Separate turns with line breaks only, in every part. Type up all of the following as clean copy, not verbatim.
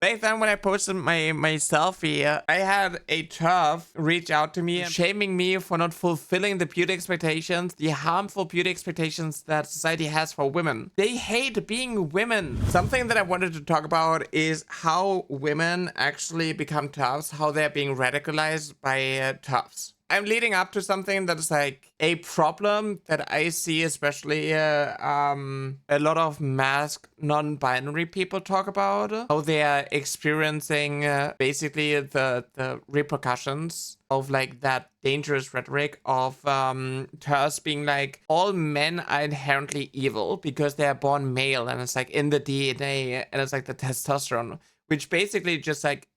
Back then when I posted my selfie, I had a TERF reach out to me, shaming me for not fulfilling the beauty expectations, the harmful beauty expectations that society has for women. They hate being women. Something that I wanted to talk about is how women actually become TERFs, how they're being radicalized by TERFs. I'm leading up to something that is like a problem that I see, especially a lot of masked non-binary people talk about, how they are experiencing basically the repercussions of like that dangerous rhetoric of TERFs being like all men are inherently evil because they are born male and it's like in the DNA and it's like the testosterone, which basically just like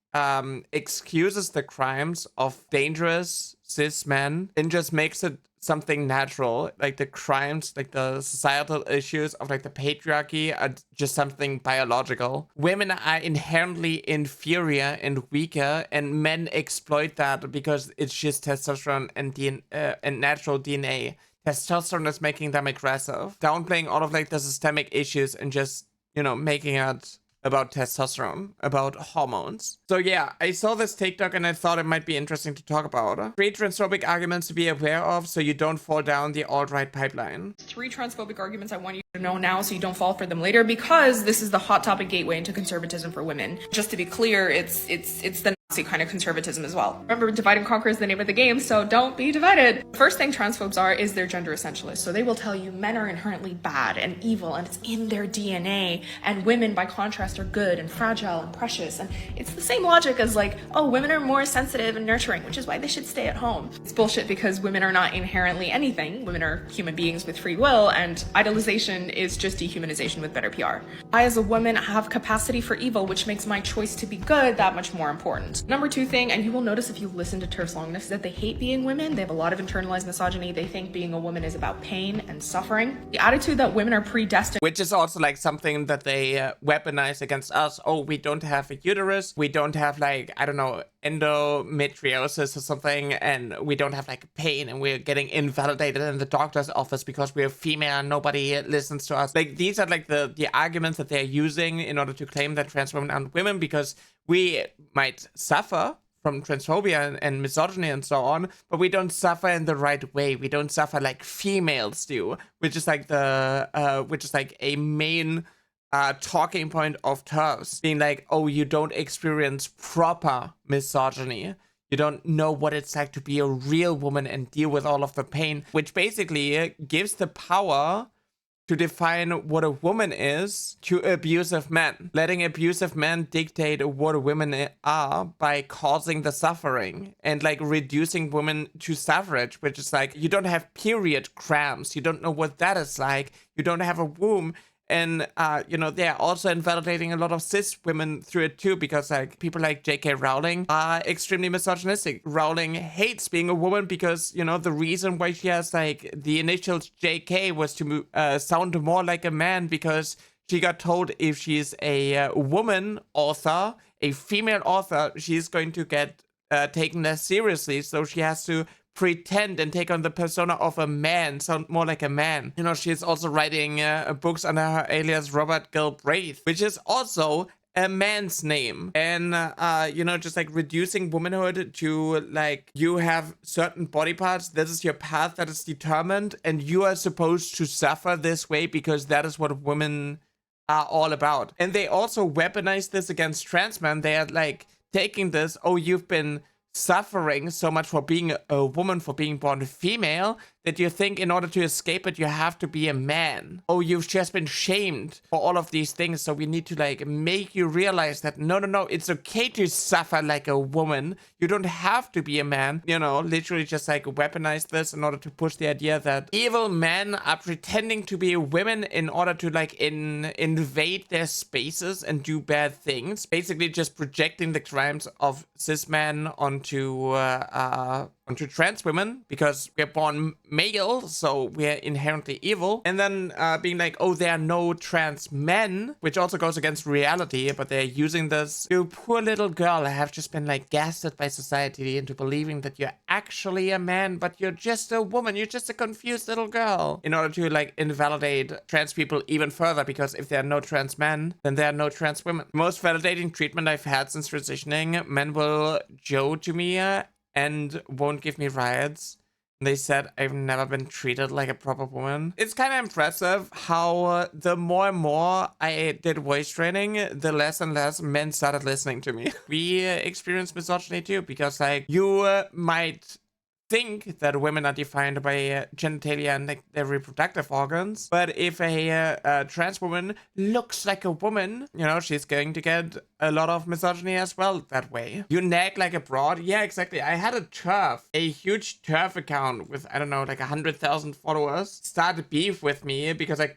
excuses the crimes of dangerous cis men and just makes it something natural. Like the crimes, like the societal issues of like the patriarchy are just something biological. Women are inherently inferior and weaker, and men exploit that because it's just testosterone and natural DNA. Testosterone is making them aggressive, downplaying all of like the systemic issues and just, you know, making it about testosterone, about hormones. So yeah, I saw this TikTok and I thought it might be interesting to talk about. 3 transphobic arguments to be aware of so you don't fall down the alt-right pipeline.
3 transphobic arguments I want you to know now so you don't fall for them later, because this is the hot topic gateway into conservatism for women. Just to be clear, it's the Nazi kind of conservatism as well. Remember, divide and conquer is the name of the game, so don't be divided. First thing transphobes are is they're gender essentialists. So they will tell you men are inherently bad and evil and it's in their DNA, and women by contrast are good and fragile and precious. And it's the same logic as like, oh, women are more sensitive and nurturing, which is why they should stay at home. It's bullshit because women are not inherently anything. Women are human beings with free will, and idolization is just dehumanization with better PR. I as a woman have capacity for evil, which makes my choice to be good that much more important. Number 2 thing, and you will notice if you listen to TERFs long enough, is that they hate being women. They have a lot of internalized misogyny. They think being a woman is about pain and suffering. The attitude that women are predestined,
which is also like something that they weaponize against us. Oh, we don't have a uterus. We don't have like, I don't know, endometriosis or something, and we don't have like pain, and we're getting invalidated in the doctor's office because we're female and nobody listens to us. Like these are like the arguments that they're using in order to claim that trans women aren't women, because we might suffer from transphobia and misogyny and so on, but we don't suffer in the right way. We don't suffer like females do, which is like a main talking point of TERFs, being like, oh, you don't experience proper misogyny. You don't know what it's like to be a real woman and deal with all of the pain, which basically gives the power to define what a woman is to abusive men, letting abusive men dictate what women are by causing the suffering and like reducing women to suffrage, which is like, you don't have period cramps, you don't know what that is like, you don't have a womb. And, you know, they're also invalidating a lot of cis women through it too, because like people like J.K. Rowling are extremely misogynistic. Rowling hates being a woman because, you know, the reason why she has like the initials J.K. was to sound more like a man, because she got told if she's a woman author, a female author, she's going to get taken less seriously. So she has to pretend and take on the persona of a man, sound more like a man. You know, she's also writing books under her alias Robert Galbraith, which is also a man's name. And, you know, just like reducing womanhood to like, you have certain body parts, this is your path that is determined, and you are supposed to suffer this way because that is what women are all about. And they also weaponize this against trans men. They are like taking this, oh, you've been suffering so much for being a woman, for being born female, that you think in order to escape it, you have to be a man. Oh, you've just been shamed for all of these things, so we need to like make you realize that no, it's okay to suffer like a woman. You don't have to be a man. You know, literally just like weaponize this in order to push the idea that evil men are pretending to be women in order to like invade their spaces and do bad things. Basically just projecting the crimes of cis men onto onto trans women because we're born male, so we're inherently evil. And then being like, oh, there are no trans men, which also goes against reality, but they're using this. You poor little girl have just been like gaslit by society into believing that you're actually a man, but you're just a woman. You're just a confused little girl, in order to like invalidate trans people even further, because if there are no trans men, then there are no trans women. The most validating treatment I've had since transitioning, men will joke to me and won't give me rides. They said I've never been treated like a proper woman. It's kind of impressive how the more and more I did voice training, the less and less men started listening to me. We experienced misogyny too, because like you might think that women are defined by genitalia and like their reproductive organs, but if a trans woman looks like a woman, you know, she's going to get a lot of misogyny as well that way. You nag like a broad. Yeah, exactly. I had a huge turf account with, I don't know, like 100,000 followers started beef with me because I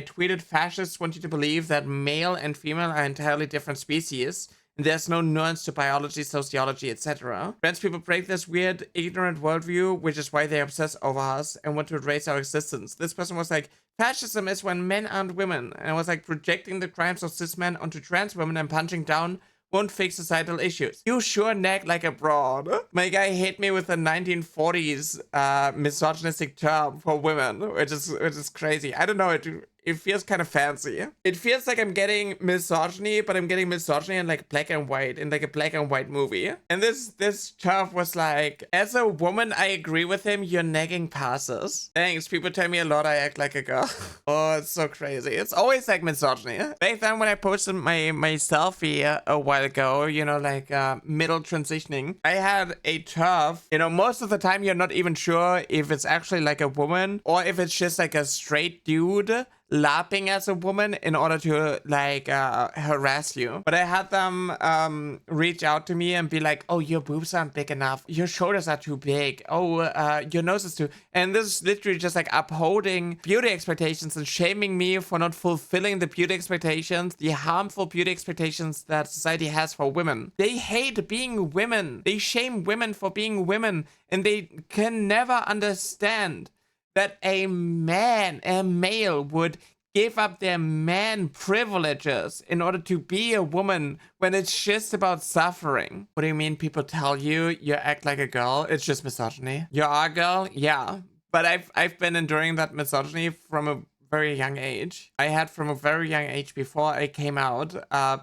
tweeted fascists want you to believe that male and female are entirely different species. There's no nuance to biology, sociology, etc. Trans people break this weird, ignorant worldview, which is why they obsess over us and want to erase our existence. This person was like, fascism is when men aren't women. And I was like, projecting the crimes of cis men onto trans women and punching down won't fix societal issues. You sure nag like a broad. My guy hit me with a 1940s misogynistic term for women, which is crazy. I don't know, it feels kind of fancy. It feels like I'm getting misogyny, but I'm getting misogyny in like black and white, in like a black and white movie. And this turf was like, as a woman, I agree with him, your nagging passes. Thanks, people tell me a lot I act like a girl. Oh, it's so crazy. It's always like misogyny. Back then when I posted my selfie a while ago, you know, like middle transitioning, I had a turf. You know, most of the time you're not even sure if it's actually like a woman or if it's just like a straight dude lapping as a woman in order to like harass you. But I had them reach out to me and be like, oh, your boobs aren't big enough, your shoulders are too big, oh, your nose is too, and this is literally just like upholding beauty expectations and shaming me for not fulfilling the beauty expectations, the harmful beauty expectations that society has for women. They hate being women, they shame women for being women, and they can never understand that a male would give up their man privileges in order to be a woman when it's just about suffering. What do you mean people tell you you act like a girl? It's just misogyny. You are a girl? Yeah. But I've been enduring that misogyny from a very young age. I had from a very young age before I came out.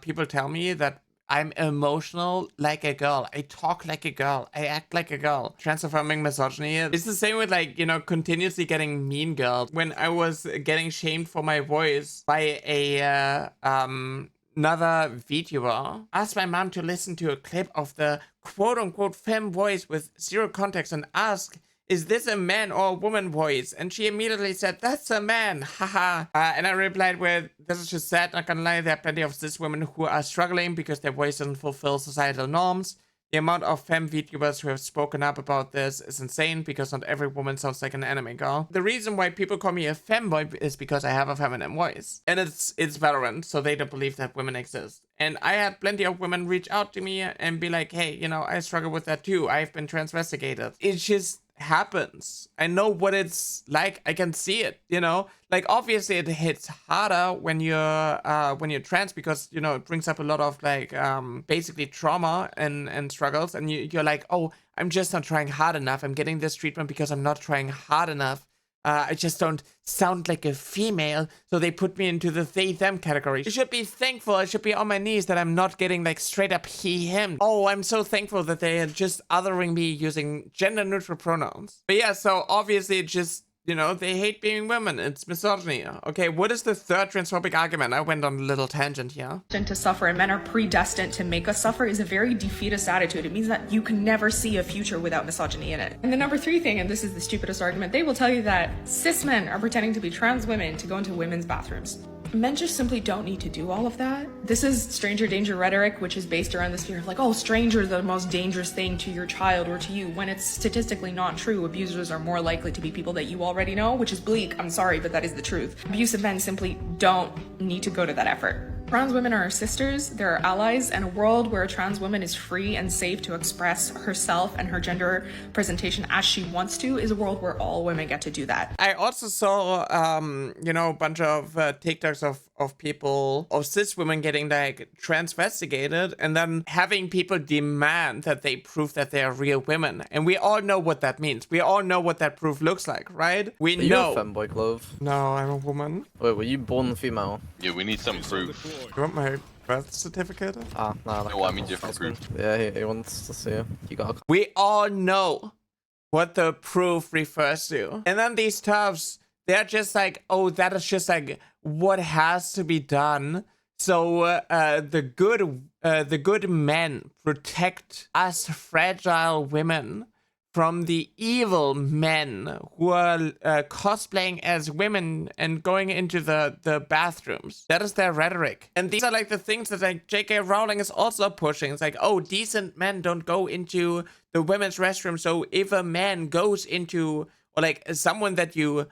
People tell me that I'm emotional like a girl. I talk like a girl. I act like a girl. Transaffirming misogyny. It's the same with like, you know, continuously getting mean girl. When I was getting shamed for my voice by a another vtuber, asked my mom to listen to a clip of the quote-unquote femme voice with zero context and ask, is this a man or a woman voice? And she immediately said, that's a man, haha. And I replied with, this is just sad, not gonna lie, there are plenty of cis women who are struggling because their voice doesn't fulfill societal norms. The amount of femme VTubers who have spoken up about this is insane because not every woman sounds like an anime girl. The reason why people call me a femboy is because I have a feminine voice. And it's Valorant, so they don't believe that women exist. And I had plenty of women reach out to me and be like, hey, you know, I struggle with that too. I've been transvestigated. It's just happens. I know what it's like. I can see it, you know, like obviously it hits harder when you're trans because, you know, it brings up a lot of like basically trauma and struggles, and you're like, oh, I'm just not trying hard enough. I'm getting this treatment because I'm not trying hard enough. I just don't sound like a female, so they put me into the they-them category. I should be thankful, I should be on my knees that I'm not getting like straight up he-him. Oh, I'm so thankful that they are just othering me using gender-neutral pronouns. But yeah, so obviously it just, you know, they hate being women. It's misogyny. Okay, what is the third transphobic argument? I went on a little tangent here.
To suffer and men are predestined to make us suffer is a very defeatist attitude. It means that you can never see a future without misogyny in it. And the number 3 thing, and this is the stupidest argument, they will tell you that cis men are pretending to be trans women to go into women's bathrooms. Men just simply don't need to do all of that. This is stranger danger rhetoric, which is based around this fear of like, oh, strangers are the most dangerous thing to your child or to you, when it's statistically not true. Abusers are more likely to be people that you already know, which is bleak. I'm sorry, but that is the truth. Abusive men simply don't need to go to that effort. Trans women are our sisters, they're our allies, and a world where a trans woman is free and safe to express herself and her gender presentation as she wants to is a world where all women get to do that.
I also saw, you know, a bunch of TikToks of people, of cis women getting like transvestigated and then having people demand that they prove that they are real women. And we all know what that means. We all know what that proof looks like, right? We
Are you
know.
a femboy, Clove?
No, I'm a woman.
Wait, were you born female?
Yeah, we need some proof.
You want my birth certificate?
Ah, no.
No, I mean different proof.
Yeah, he wants to see it. You got a...
We all know what the proof refers to. And then these toughs, they're just like, oh, that is just like what has to be done. So the good men protect us fragile women from the evil men who are cosplaying as women and going into the bathrooms. That is their rhetoric. And these are like the things that like J.K. Rowling is also pushing. It's like, oh, decent men don't go into the women's restroom. So if a man goes into, or like someone that you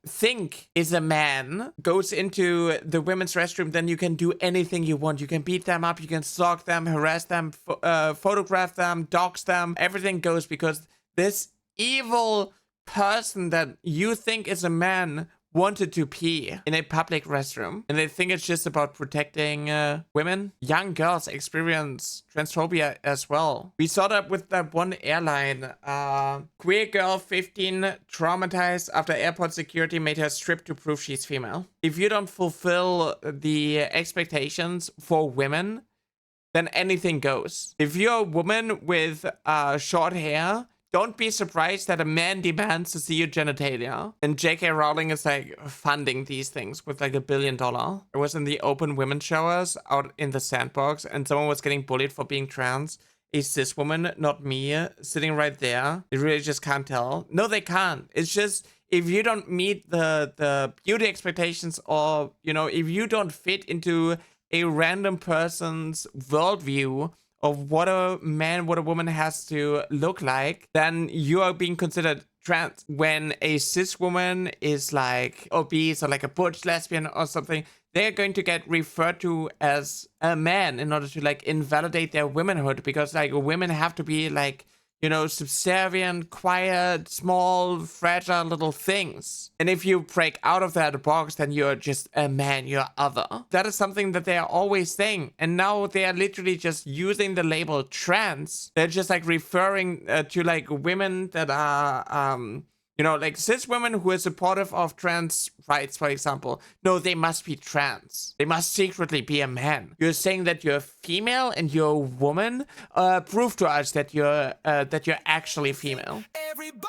think is a man goes into the women's restroom, then you can do anything you want. You can beat them up, you can stalk them, harass them, photograph them, dox them. Everything goes because this evil person that you think is a man wanted to pee in a public restroom, and they think it's just about protecting women. Young girls experience transphobia as well. We saw that with that one airline. Queer girl 15 traumatized after airport security made her strip to prove she's female. If you don't fulfill the expectations for women, then anything goes. If you're a woman with short hair, don't be surprised that a man demands to see your genitalia. And J.K. Rowling is like funding these things with like $1 billion. I was in the open women's showers out in the sandbox and someone was getting bullied for being trans. A cis woman, not me, sitting right there. They really just can't tell. No, they can't. It's just if you don't meet the beauty expectations, or, you know, if you don't fit into a random person's worldview of what a man, what a woman has to look like, then you are being considered trans. When a cis woman is like obese or like a butch lesbian or something, they're going to get referred to as a man in order to like invalidate their womanhood, because like women have to be like, you know, subservient, quiet, small, fragile little things. And if you break out of that box, then you're just a man, you're other. That is something that they are always saying. And now they are literally just using the label trans. They're just like referring to like women that are, you know, like cis women who are supportive of trans rights, for example. No, they must be trans. They must secretly be a man. You're saying that you're female and you're a woman? Prove to us that you're actually female.
Everybody